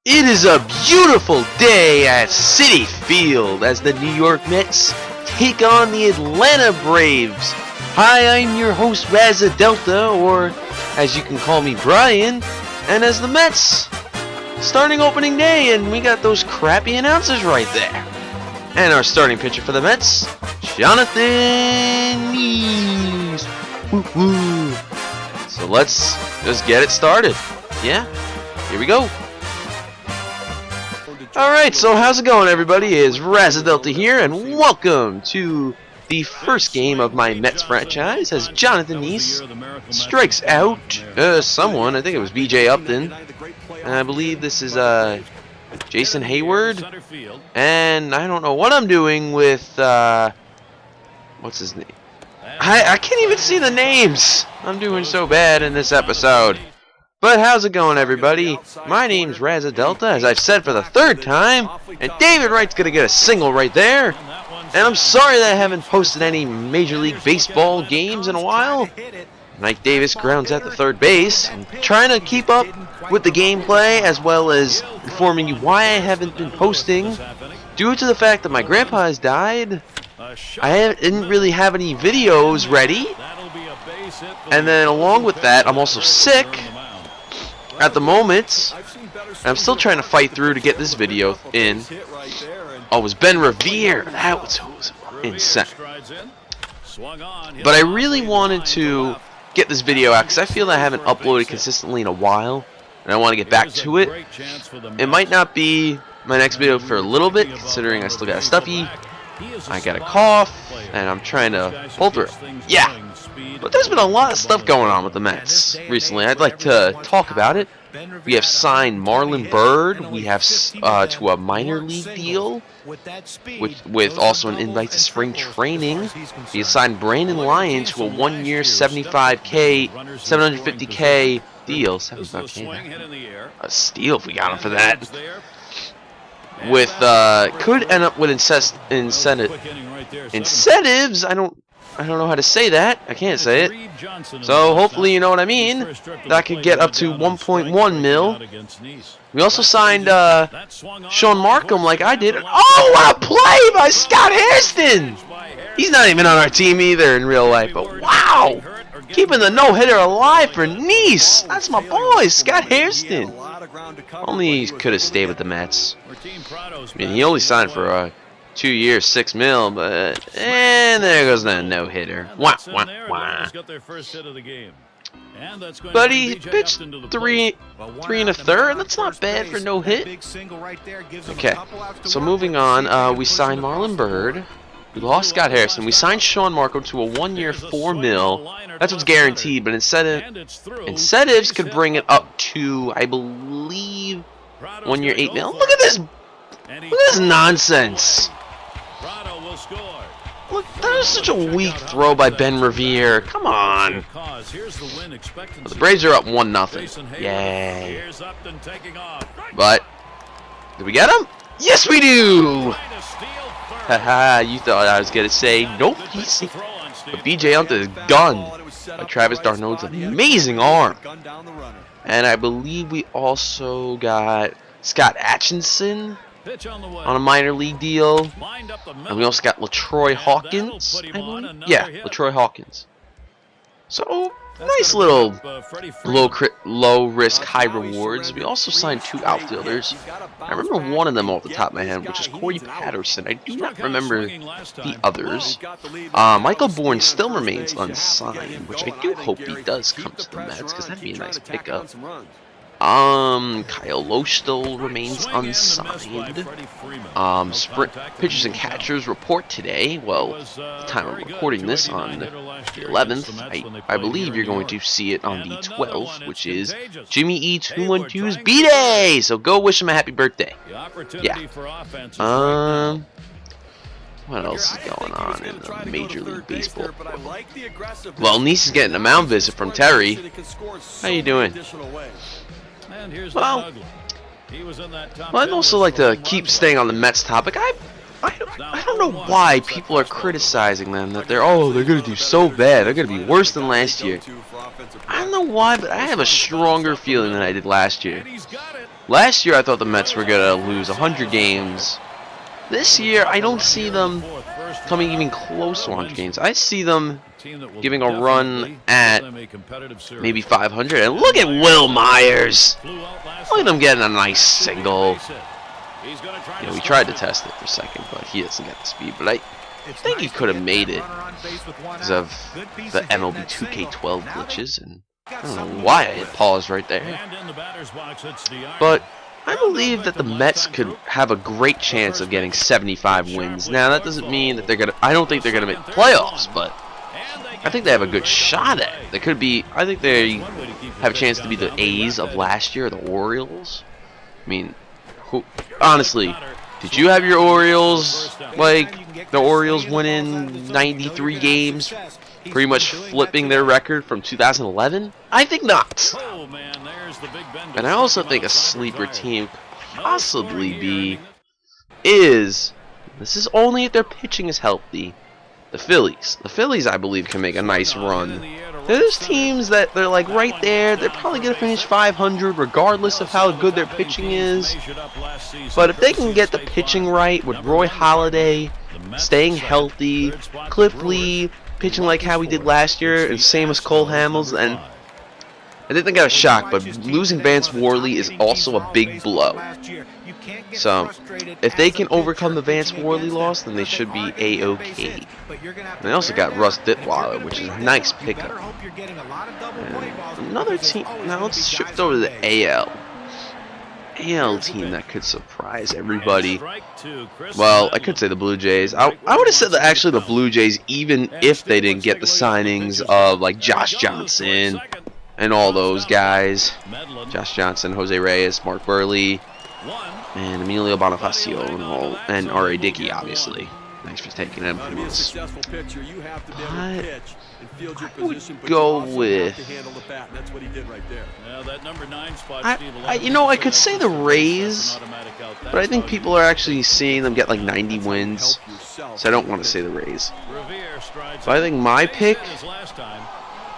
It is a beautiful day at Citi Field as the New York Mets take on the Atlanta Braves. Hi, I'm your host RazaDelta, or as you can call me, Brian, and as the Mets starting opening day, and we got those crappy announcers right there. And our starting pitcher for the Mets, Jonathan Neese. Woo-woo. So let's just get it started. Yeah, here we go. Alright, so how's it going, everybody? It's RazaDelta here, and welcome to the first game of my Mets franchise as Jonathan Neese strikes out someone. I think it was B.J. Upton. And I believe this is Jason Hayward. And I don't know what I'm doing with what's his name? I can't even see the names. I'm doing so bad in this episode. But how's it going, everybody? My name's RazaDelta, as I've said for the third time, and David Wright's gonna get a single right there. And I'm sorry that I haven't posted any Major League Baseball games in a while. Mike Davis grounds at the third base. I'm trying to keep up with the gameplay as well as informing you why I haven't been posting. Due to the fact that my grandpa has died, I didn't really have any videos ready. And then along with that, I'm also sick at the moment. I'm still trying to fight through to get this video in. Oh, it was Ben Revere. That was insane. But I really wanted to get this video out because I feel that I haven't uploaded consistently in a while, and I want to get back to it. It might not be my next video for a little bit, considering I still got a stuffy, I got a cough, and I'm trying to pull through. Yeah. But there's been a lot of stuff going on with the Mets recently. I'd like to talk about it. We have signed Marlon Byrd. We have to a minor league deal with also an invite to spring training. We have signed Brandon Lyon to a 1-year $750K deal. 75K. A steal if we got him for that. With could end up with incentives. I don't know how to say that. I can't say it. So hopefully you know what I mean. That could get up to 1.1 mil. We also signed Sean Markham like I did. Oh, what a play by Scott Hairston! He's not even on our team either in real life, but wow! Keeping the no-hitter alive for Neese. That's my boy, Scott Hairston. Only he could have stayed with the Mets. I mean, he only signed for 2 years, $6 mil, but and there goes the no-hitter. Wah wah wah. But he pitched three and a third. That's not bad for no hit. Okay, so moving on, we signed Marlon Byrd. We lost Scott Harrison. We signed Sean Markham to a 1-year $4 mil. That's what's guaranteed, but incentives could bring it up to, I believe, 1-year $8 mil. Look at this! Look at this nonsense! Look, that was such a weak throw by Ben Revere. Come on. Well, the Braves are up 1-0. Yay. But, did we get him? Yes, we do! Haha, you thought I was going to say, nope, but B.J. Upton is gunned by Travis d'Arnaud's amazing arm. And I believe we also got Scott Atchison on a minor league deal. And we also got LaTroy Hawkins, I believe. Yeah, LaTroy Hawkins. So, nice little low risk, high rewards. We also signed 2 outfielders. I remember one of them off the top of my head, which is Corey Patterson. I do not remember the others. Michael Bourne still remains unsigned, which I do hope he does come to the Mets, because that'd be a nice pickup. Kyle Loesch still remains unsigned. Sprint pitchers and catchers report today. Well, the time I'm recording this on the 11th, I believe you're going to see it on the 12th, which is Jimmy E212's B-Day! So go wish him a happy birthday. Yeah. What else is going on in the Major League Baseball? Well, Neese is getting a mound visit from Terry. How you doing? Well, I'd also like to keep staying on the Mets topic. I don't know why people are criticizing them, that they're going to do so bad, they're going to be worse than last year. I don't know why, but I have a stronger feeling than I did last year. Last year I thought the Mets were going to lose 100 games. This year I don't see them coming even close to 100 games. I see them giving a run at maybe 500. And look at Will Myers. Look at him getting a nice single. You know, we tried to test it for a second, but he doesn't get the speed. But I think he could have made it because of the MLB 2K12 glitches, and I don't know why I hit pause right there. But I believe that the Mets could have a great chance of getting 75 wins. Now that doesn't mean that they're gonna. I don't think they're gonna make the playoffs, but I think they have a good shot at it. They could be. I think they have a chance to be the A's of last year, the Orioles. I mean, honestly, did you have your Orioles like the Orioles winning 93 games, pretty much flipping their record from 2011? I think not. And I also think a sleeper team could possibly this is only if their pitching is healthy, the Phillies. The Phillies, I believe, can make a nice run. There's teams that they're like right there. They're probably going to finish 500 regardless of how good their pitching is. But if they can get the pitching right with Roy Halladay staying healthy, Cliff Lee pitching like how he did last year, and same as Cole Hamels, and I think they got a shock, but losing Vance Worley is also a big blow. So, if they can overcome the Vance Worley loss, then they should be A-OK. And they also got Russ Ditweiler, which is a nice pickup. And another team. Now let's shift over to the AL. AL team that could surprise everybody. Well, I could say the Blue Jays. I would have said that actually the Blue Jays, even if they didn't get the signings of like Josh Johnson and all those guys. Josh Johnson, Jose Reyes, Mark Burley, and Emilio Bonifacio, and R.A. Dickey, obviously. Thanks for taking them from us. But I would go with... you know, I could say the Rays, but I think people are actually seeing them get like 90 wins, so I don't want to say the Rays. So I think my pick,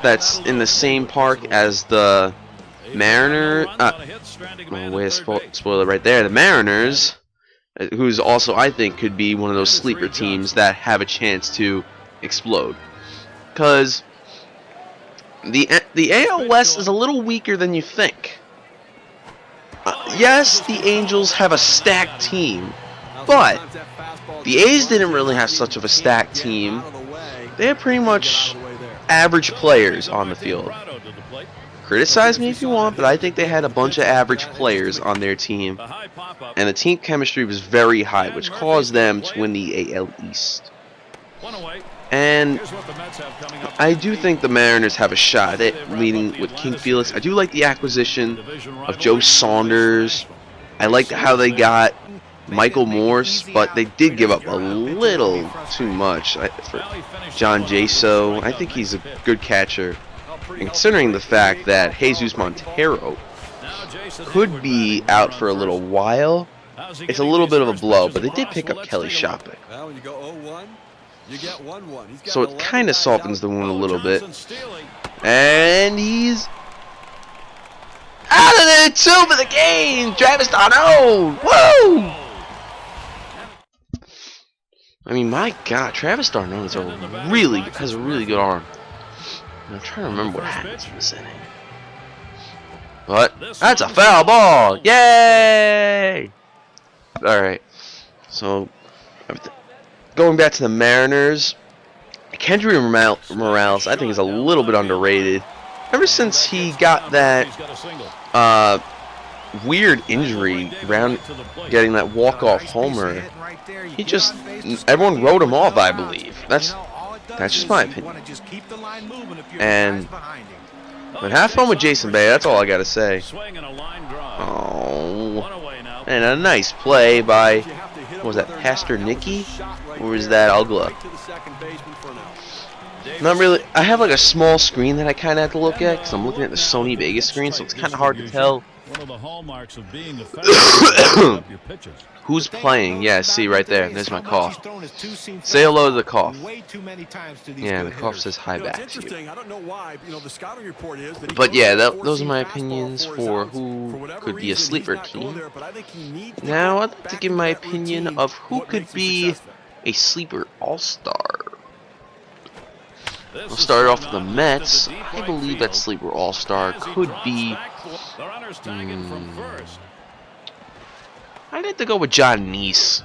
that's in the same park as the Mariners, way a spoiler right there, the Mariners, who's also, I think, could be one of those sleeper teams that have a chance to explode. Because the AL West is a little weaker than you think. Yes, the Angels have a stacked team, but the A's didn't really have such of a stacked team. They had pretty much average players on the field. Criticize me if you want, but I think they had a bunch of average players on their team, and the team chemistry was very high, which caused them to win the AL East. And I do think the Mariners have a shot at leading with King Felix. I do like the acquisition of Joe Saunders. I like how they got Michael Morse, but they did give up a little too much for John Jaso. I think he's a good catcher. And considering the fact that Jesus Montero could be out for a little while, it's a little bit of a blow, but they did pick up Kelly Shopping. So it kind of softens the wound a little bit. And he's out of there too for the game! Travis d'Arnaud! Woo! I mean, my God, Travis d'Arnaud has a really good arm. I'm trying to remember what happens in this inning. But that's a foul ball! Yay! Alright. So, going back to the Mariners, Kendry Morales, I think, is a little bit underrated. Ever since he got that weird injury around getting that walk-off homer, he just, everyone wrote him off, I believe. That's just my opinion. And but have fun with Jason Bay. That's all I gotta say. Oh, and a nice play by, what was that, Pastor Nicky, or was that Ugla? Not really. I have like a small screen that I kind of have to look at because I'm looking at the Sony Vegas screen, so it's kind of hard to tell. Who's playing? Yeah, see right there. There's my cough. Say hello to the cough. Yeah, the cough says hi back to you. But yeah, those are my opinions for who could be a sleeper team. Now I'd like to give my opinion of who could be a sleeper all-star. We'll start off with the Mets. I believe that sleeper all-star could be... I'd have to go with John Neese.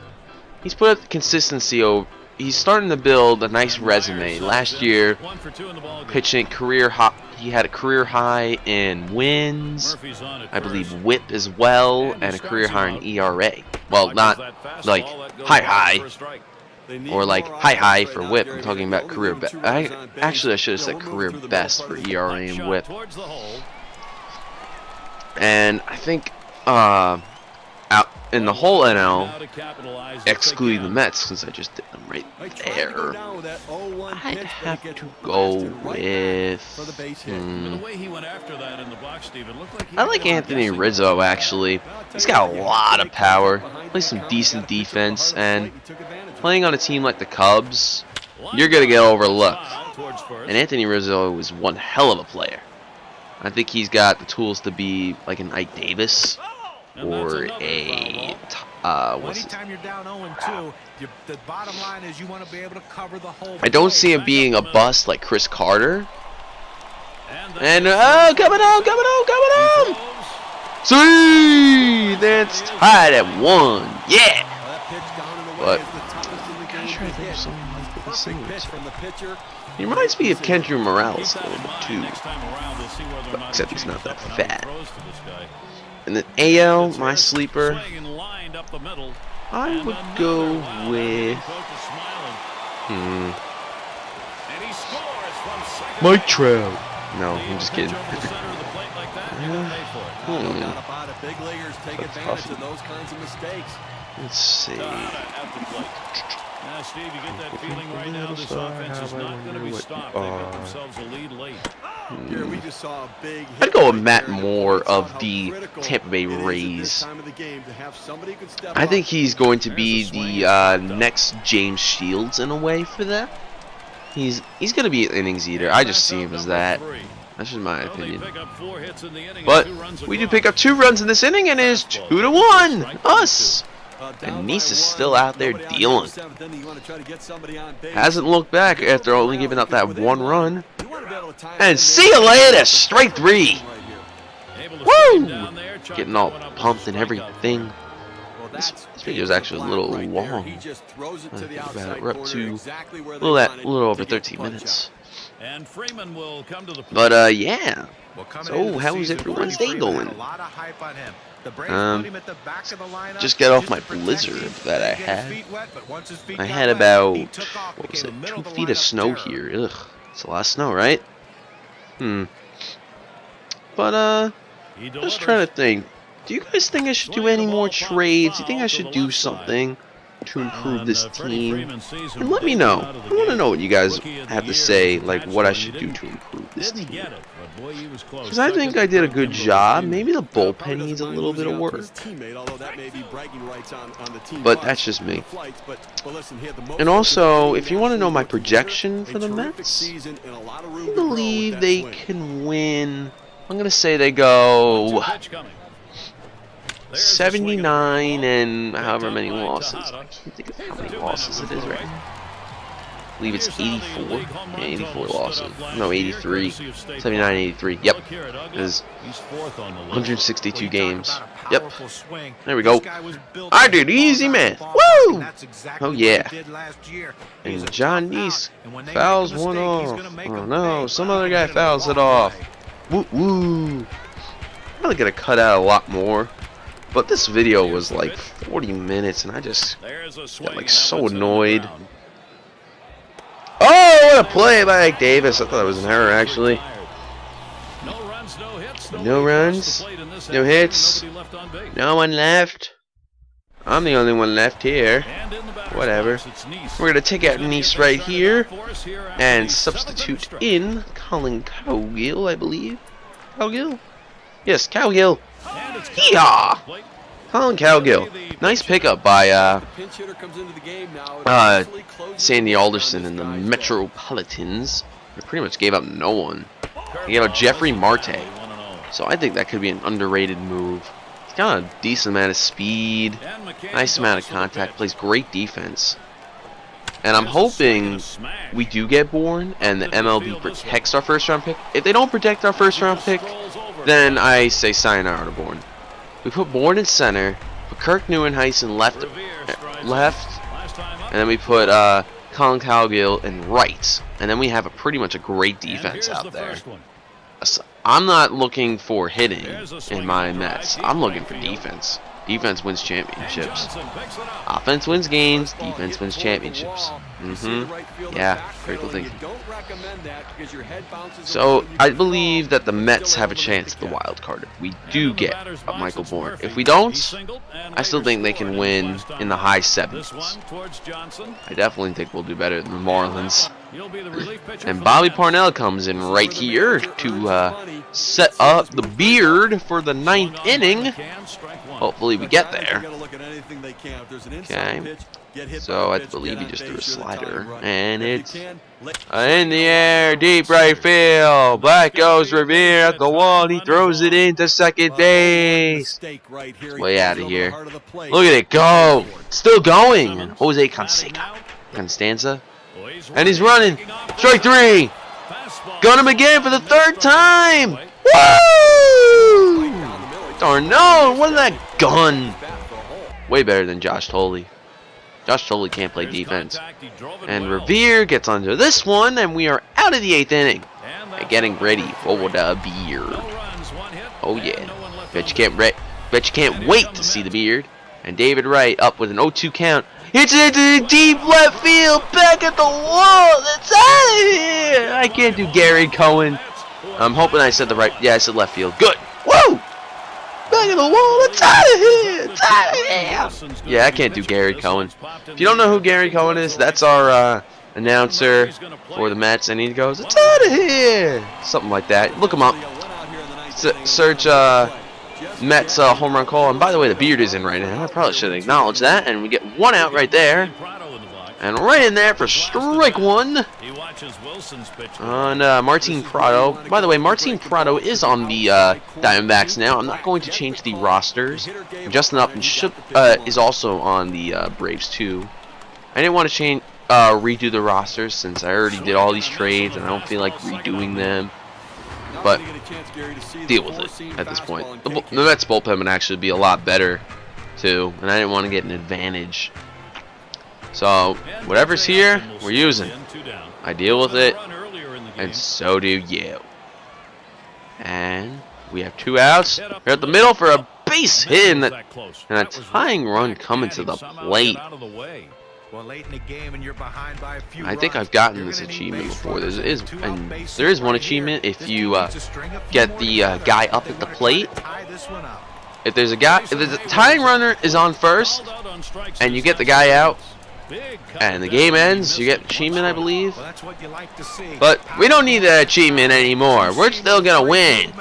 He's put up the consistency over. He's starting to build a nice resume. Last year, pitching career high, he had a career high in wins, I believe WHIP as well, and a career high in ERA. Well, not like high, or like high for WHIP. I'm talking about career best. Actually, I should have said career best for ERA and WHIP. And I think out in the whole NL, excluding the Mets, since I just did them right there, I'd have to go with... I like Anthony Rizzo, actually. He's got a lot of power, plays some decent defense, and playing on a team like the Cubs, you're going to get overlooked. And Anthony Rizzo is one hell of a player. I think he's got the tools to be like an Ike Davis, or a I don't see him being a bust like Chris Carter. And coming on! See, that's tied at 1. Yeah. But I'm trying to think of someone like the singers. He reminds me of Kendrick Morales a little bit too, but except he's not that fat. And then AL, my sleeper, I would go with Mike Trout. No, I'm just kidding. Let's see. Now, Steve, you get that feeling right now. This offense is not going to be stopped. They got themselves a lead late. I'd go with Matt Moore of the Tampa Bay Rays. I think he's going to be the next James Shields in a way for that. He's going to be an innings eater. I just see him as that. That's just my opinion. But we do pick up 2 runs in this inning, and it is 2-1. Us. And Neese is still out there dealing. Hasn't looked back after only giving up that 1 run. And see you later, strike 3. Woo! Getting all pumped and everything. This video is actually a little long. I think about it. We're up to a little over 13 minutes. But yeah. So how's everyone's day going? Just get off my blizzard that I had. I had about, what was it, 2 feet of snow here. Ugh, it's a lot of snow, right? But just trying to think. Do you guys think I should do any more trades? Do you think I should do something to improve this team? And let me know. I want to know what you guys have to say, like what I should do to improve this team. Because I think I did a good job. Maybe the bullpen needs a little bit of work. But that's just me. And also, if you want to know my projection for the Mets, I believe they can win. I'm going to say they go 79 and however many losses. I can't think of how many losses it is right now. I believe it's 84. Yeah, 84 losses. No, 83. 79, 83. Yep. It is 162 games. Yep. There we go. I did easy math. Woo! Oh, yeah. And John Neese fouls one off. Oh, no. Some other guy fouls it off. Woo woo. I'm really going to cut out a lot more. But this video was like 40 minutes, and I just got like so annoyed. Oh, what a play by Ike Davis. I thought it was an error, actually. No runs, no hits, no one left. I'm the only one left here. Whatever. We're going to take out Neese right here and substitute in Colin Cowgill, I believe. Cowgill? Yes, Cowgill. Yeehaw! Colin Cowgill. Nice pickup by Sandy Alderson and the Metropolitans. They pretty much gave up no one. They gave up Jeffrey Marte. So I think that could be an underrated move. He's got a decent amount of speed, nice amount of contact, plays great defense. And I'm hoping we do get Bourne and the MLB protects our first round pick. If they don't protect our first round pick, then I say sayonara to Bourne. We put Bourne in center, put Kirk Neuenhuis left, and then we put Colin Cowgill in right. And then we have pretty much a great defense out there. I'm not looking for hitting in my Mets. I'm looking for defense. Defense wins championships. Offense wins games. Defense wins championships. Yeah, critical thinking. So I believe that the Mets have a chance at the wild card if we do get a Michael Bourne. If we don't, I still think they can win in the high 70s. I definitely think we'll do better than the Marlins. And Bobby Parnell comes in right here to set up the beard for the 9th inning. Hopefully we get there. Okay. So I believe he just threw a slider. And it's in the air, deep right field. Back goes Revere at the wall. He throws it into second base. It's way out of here. Look at it go. Still going. Jose Constanza. And he's running. Strike 3. Got him again for the 3rd time. Woo! Darn no. What is that gun? Way better than Josh Tolley. Josh Tolley can't play defense. And Revere gets under this one, and we are out of the 8th inning. And getting ready for the beard. Oh yeah. Bet you can't wait to see the beard. And David Wright up with an 0-2 count. It's into deep left field, back at the wall. It's out of here. I can't do Gary Cohen. I'm hoping I said the right. Yeah, I said left field. Good. Woo! Back at the wall. It's out of here. It's out of here. Yeah, I can't do Gary Cohen. If you don't know who Gary Cohen is, that's our announcer for the Mets, and he goes, "It's out of here." Something like that. Look him up. Search Mets home run call. And by the way, the beard is in right now. I probably should acknowledge that. And we get 1 out right there. And right in there for strike 1 on Martin Prado. By the way, Martin Prado is on the Diamondbacks now. I'm not going to change the rosters. Justin Upton is also on the Braves too. I didn't want to redo the rosters since I already did all these trades and I don't feel like redoing them. But deal with it at this point. The Mets bullpen would actually be a lot better too, and I didn't want to get an advantage. So whatever's here, we're using. I deal with it, and so do you. And we have 2 outs. We're at the middle for a base hit and a tying run coming to the plate. I think I've gotten this achievement before. There is one achievement if you get the guy up at the plate. If there's a tying runner is on first, and you get the guy out, and the game ends, you get achievement, I believe. But we don't need that achievement anymore. We're still gonna win.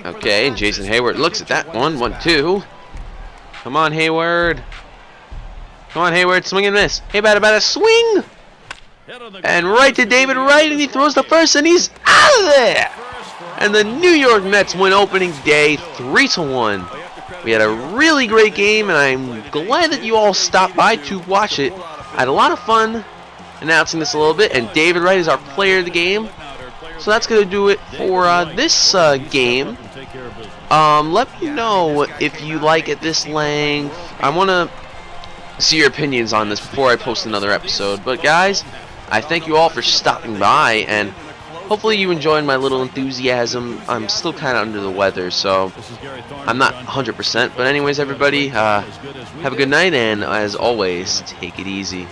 Okay, and Jason Hayward looks at that one. 1-2. Come on, Hayward. Come on, Hayward, swing and miss. Hey, about a swing. And right to David Wright, and he throws the first, and he's out of there. And the New York Mets win opening day 3-1. We had a really great game, and I'm glad that you all stopped by to watch it. I had a lot of fun announcing this a little bit, and David Wright is our player of the game. So that's going to do it for this game. Let me know if you like it this length. I want to see your opinions on this before I post another episode. But guys, I thank you all for stopping by, and hopefully you enjoyed my little enthusiasm. I'm still kind of under the weather, so I'm not 100%. But anyways, everybody, have a good night, and as always, take it easy.